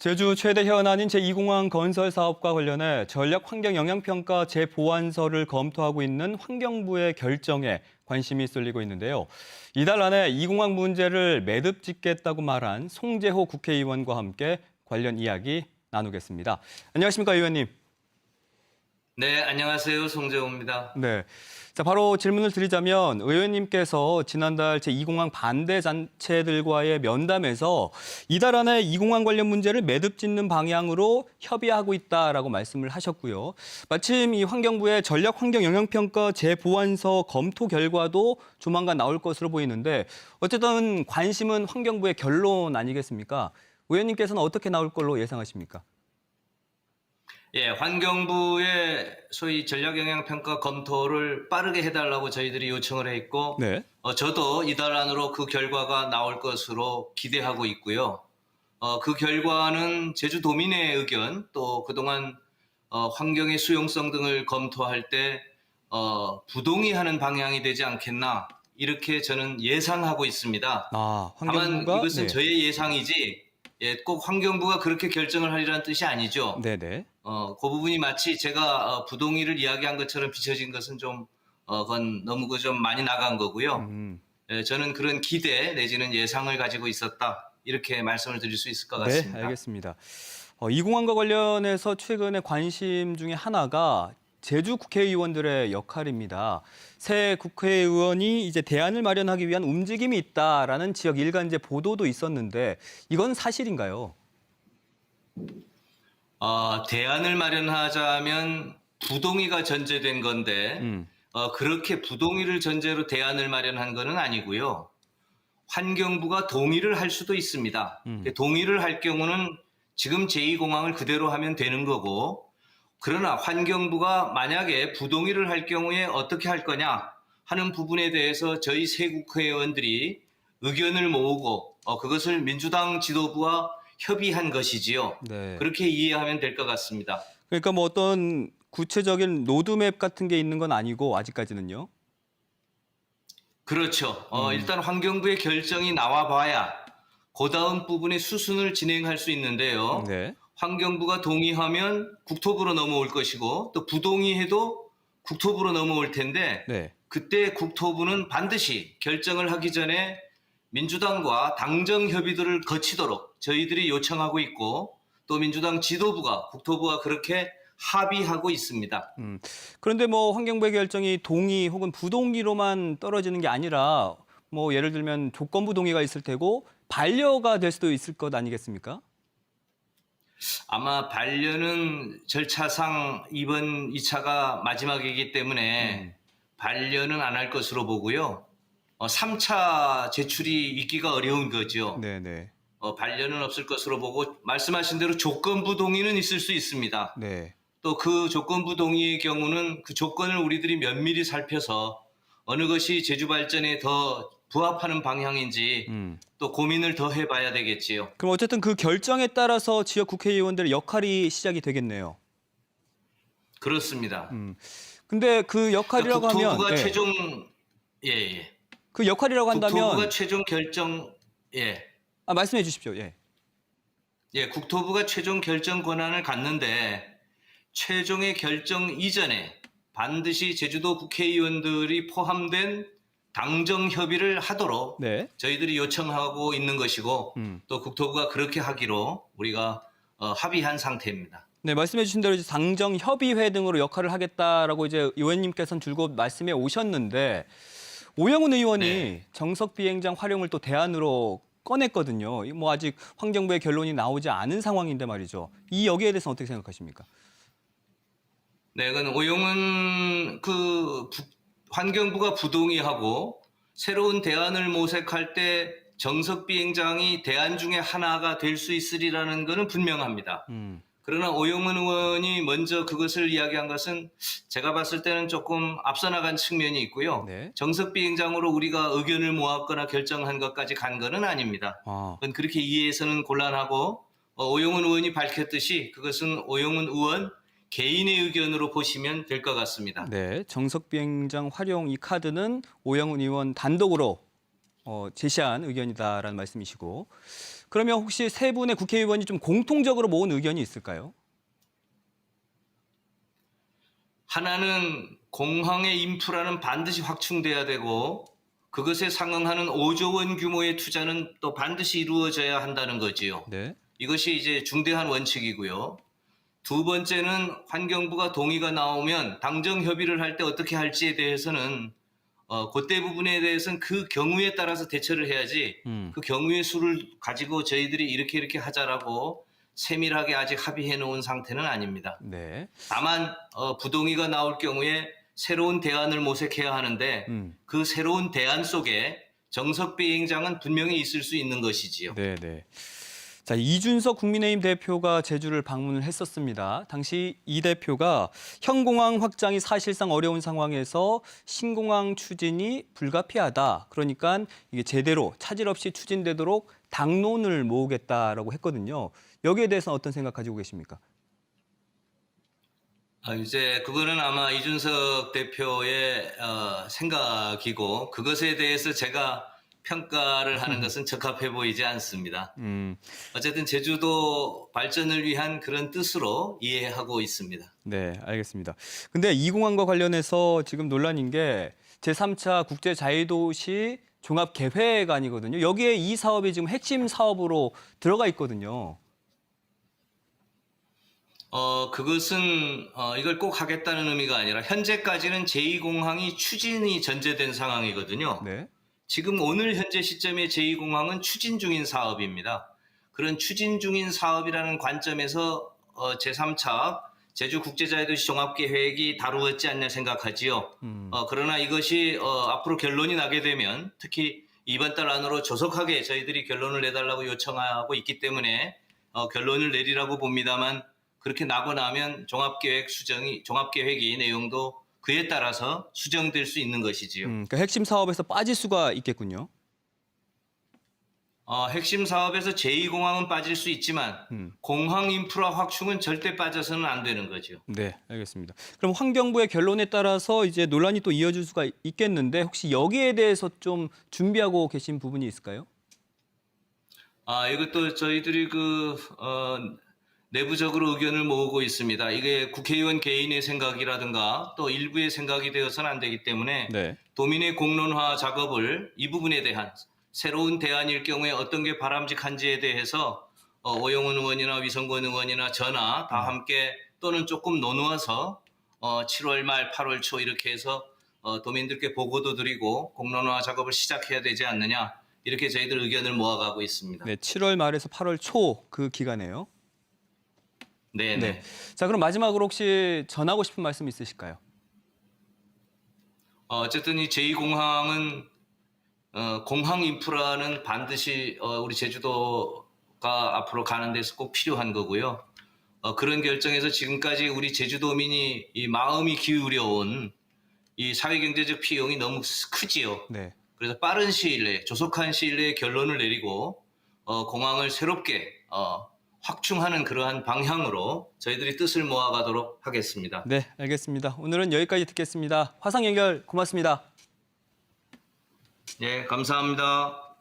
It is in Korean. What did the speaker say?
제주 최대 현안인 제2공항 건설 사업과 관련해 전략 환경 영향평가 재보완서를 검토하고 있는 환경부의 결정에 관심이 쏠리고 있는데요. 이달 안에 이 공항 문제를 매듭 짓겠다고 말한 송재호 국회의원과 함께 관련 이야기 나누겠습니다. 안녕하십니까, 의원님. 네, 안녕하세요. 송재호입니다. 네. 자, 바로 질문을 드리자면 의원님께서 지난달 제2공항 반대 단체들과의 면담에서 이달 안에 이 공항 관련 문제를 매듭 짓는 방향으로 협의하고 있다라고 말씀을 하셨고요. 마침 이 환경부의 전략 환경 영향평가 재보완서 검토 결과도 조만간 나올 것으로 보이는데 어쨌든 관심은 환경부의 결론 아니겠습니까? 의원님께서는 어떻게 나올 걸로 예상하십니까? 예, 환경부의 소위 전략영향평가 검토를 빠르게 해달라고 저희들이 요청을 했고, 네. 저도 이달 안으로 그 결과가 나올 것으로 기대하고 있고요. 그 결과는 제주도민의 의견, 또 그동안 환경의 수용성 등을 검토할 때 부동의하는 방향이 되지 않겠나, 이렇게 저는 예상하고 있습니다. 아, 다만 환경부가 이것은 네. 저의 예상이지, 예, 꼭 환경부가 그렇게 결정을 하리라는 뜻이 아니죠. 네네. 그 부분이 마치 제가 부동의를 이야기한 것처럼 비춰진 것은 좀, 그건 너무 좀 많이 나간 거고요. 음. 예, 저는 그런 기대 내지는 예상을 가지고 있었다. 이렇게 말씀을 드릴 수 있을 것 네, 같습니다. 알겠습니다. 이 공항과 관련해서 최근에 관심 중에 하나가 제주 국회의원들의 역할입니다. 새 국회의원이 이제 대안을 마련하기 위한 움직임이 있다라는 지역 일간지 보도도 있었는데 이건 사실인가요? 대안을 마련하자면 부동의가 전제된 건데, 음, 그렇게 부동의를 전제로 대안을 마련한 것은 아니고요. 환경부가 동의를 할 수도 있습니다. 동의를 할 경우는 지금 제2공항을 그대로 하면 되는 거고, 그러나 환경부가 만약에 부동의를 할 경우에 어떻게 할 거냐 하는 부분에 대해서 저희 새 국회의원들이 의견을 모으고 그것을 민주당 지도부와 협의한 것이지요. 네. 그렇게 이해하면 될 것 같습니다. 그러니까 뭐 어떤 구체적인 로드맵 같은 게 있는 건 아니고 아직까지는요. 그렇죠. 음, 일단 환경부의 결정이 나와 봐야 그 다음 부분의 수순을 진행할 수 있는데요. 네. 환경부가 동의하면 국토부로 넘어올 것이고 또 부동의해도 국토부로 넘어올 텐데 네. 그때 국토부는 반드시 결정을 하기 전에 민주당과 당정 협의들을 거치도록 저희들이 요청하고 있고 또 민주당 지도부가 국토부와 그렇게 합의하고 있습니다. 그런데 뭐 환경부의 결정이 동의 혹은 부동의로만 떨어지는 게 아니라 뭐 예를 들면 조건부 동의가 있을 테고 반려가 될 수도 있을 것 아니겠습니까? 아마 반려는 절차상 이번 2차가 마지막이기 때문에 반려는 안 할 것으로 보고요. 3차 제출이 있기가 어려운 거죠. 네네. 반려는 없을 것으로 보고 말씀하신 대로 조건부 동의는 있을 수 있습니다. 네. 또 그 조건부 동의의 경우는 그 조건을 우리들이 면밀히 살펴서 어느 것이 제주 발전에 더 부합하는 방향인지 또 고민을 더 해봐야 되겠지요. 그럼 어쨌든 그 결정에 따라서 지역 국회의원들의 역할이 시작이 되겠네요. 그렇습니다. 근데 그 그러니까 역할이라고 하면 국토부가 예. 최종 예. 그 역할이라고 국토부가 한다면 최종 결정 예. 말씀해 주십시오. 예. 예, 국토부가 최종 결정 권한을 갖는데 최종의 결정 이전에 반드시 제주도 국회의원들이 포함된 당정 협의를 하도록 네. 저희들이 요청하고 있는 것이고 또 국토부가 그렇게 하기로 우리가 합의한 상태입니다. 네, 말씀해 주신 대로 이제 당정 협의회 등으로 역할을 하겠다라고 이제 의원님께서는 줄곧 말씀해 오셨는데 오영훈 의원이 네. 정석 비행장 활용을 또 대안으로 꺼냈거든요. 뭐 아직 환경부의 결론이 나오지 않은 상황인데 말이죠. 이 여기에 대해서 어떻게 생각하십니까? 네, 그건 오용은 환경부가 부동의하고 새로운 대안을 모색할 때 정석 비행장이 대안 중에 하나가 될 수 있으리라는 것은 분명합니다. 그러나 오용은 의원이 먼저 그것을 이야기한 것은 제가 봤을 때는 조금 앞서 나간 측면이 있고요. 네. 정석 비행장으로 우리가 의견을 모았거나 결정한 것까지 간 것은 아닙니다. 아, 그건 그렇게 이해해서는 곤란하고 오용은 의원이 밝혔듯이 그것은 오용은 의원 개인의 의견으로 보시면 될 것 같습니다. 네. 정석 비행장 활용 이 카드는 오영훈 의원 단독으로 제시한 의견이다라는 말씀이시고 그러면 혹시 세 분의 국회의원이 좀 공통적으로 모은 의견이 있을까요? 하나는 공항의 인프라는 반드시 확충돼야 되고 그것에 상응하는 5조 원 규모의 투자는 또 반드시 이루어져야 한다는 거지요. 네. 이것이 이것이 이제 중대한 원칙이고요. 두 번째는 환경부가 동의가 나오면 당정 협의를 할 때 어떻게 할지에 대해서는 그때 부분에 대해서는 그 경우에 따라서 대처를 해야지 그 경우의 수를 가지고 저희들이 이렇게 하자라고 세밀하게 아직 합의해 놓은 상태는 아닙니다. 네. 다만 부동의가 나올 경우에 새로운 대안을 모색해야 하는데 그 새로운 대안 속에 정석 비행장은 분명히 있을 수 있는 것이지요. 네, 네. 자, 이준석 국민의힘 대표가 제주를 방문을 했었습니다. 당시 이 대표가 현공항 확장이 사실상 어려운 상황에서 신공항 추진이 불가피하다. 그러니까 이게 제대로 차질 없이 추진되도록 당론을 모으겠다라고 했거든요. 여기에 대해서 어떤 생각 가지고 계십니까? 이제 그거는 아마 이준석 대표의 생각이고 그것에 대해서 제가 평가를 하는 것은 적합해 보이지 않습니다. 어쨌든 제주도 발전을 위한 그런 뜻으로 이해하고 있습니다. 네, 알겠습니다. 근데 이 공항과 관련해서 지금 논란인 게 제3차 국제자유도시 종합계획안이거든요. 여기에 이 사업이 지금 핵심 사업으로 들어가 있거든요. 그것은 이걸 꼭 하겠다는 의미가 아니라 현재까지는 제2공항이 추진이 전제된 상황이거든요. 네. 지금 오늘 현재 시점의 제2공항은 추진 중인 사업입니다. 그런 추진 중인 사업이라는 관점에서 제3차 제주국제자유도시 종합계획이 다루었지 않냐 생각하지요. 그러나 이것이 앞으로 결론이 나게 되면 특히 이번 달 안으로 조속하게 저희들이 결론을 내달라고 요청하고 있기 때문에 결론을 내리라고 봅니다만 그렇게 나고 나면 종합계획이 내용도 그에 따라서 수정될 수 있는 것이지요. 그러니까 핵심 사업에서 빠질 수가 있겠군요. 핵심 사업에서 제2공항은 빠질 수 있지만 공항 인프라 확충은 절대 빠져서는 안 되는 거죠. 네, 알겠습니다. 그럼 환경부의 결론에 따라서 이제 논란이 또 이어질 수가 있겠는데 혹시 여기에 대해서 좀 준비하고 계신 부분이 있을까요? 이것도 저희들이 내부적으로 의견을 모으고 있습니다. 이게 국회의원 개인의 생각이라든가 또 일부의 생각이 되어서는 안 되기 때문에 네. 도민의 공론화 작업을 이 부분에 대한 새로운 대안일 경우에 어떤 게 바람직한지에 대해서 오영훈 의원이나 위성권 의원이나 저나 다 함께 또는 조금 나누어서 7월 말 8월 초 이렇게 해서 도민들께 보고도 드리고 공론화 작업을 시작해야 되지 않느냐 이렇게 저희들 의견을 모아가고 있습니다. 네, 7월 말에서 8월 초 그 기간에요. 네. 네. 자, 그럼 마지막으로 혹시 전하고 싶은 말씀 있으실까요? 어쨌든 이 제2공항은 공항 인프라는 반드시 우리 제주도가 앞으로 가는 데서 꼭 필요한 거고요. 그런 결정에서 지금까지 우리 제주도민이 이 마음이 기울여온 이 사회경제적 비용이 너무 크지요. 네. 그래서 빠른 시일 내에 조속한 시일 내에 결론을 내리고 공항을 새롭게 확충하는 그러한 방향으로 저희들이 뜻을 모아가도록 하겠습니다. 네, 알겠습니다. 오늘은 여기까지 듣겠습니다. 화상 연결 고맙습니다. 네, 감사합니다.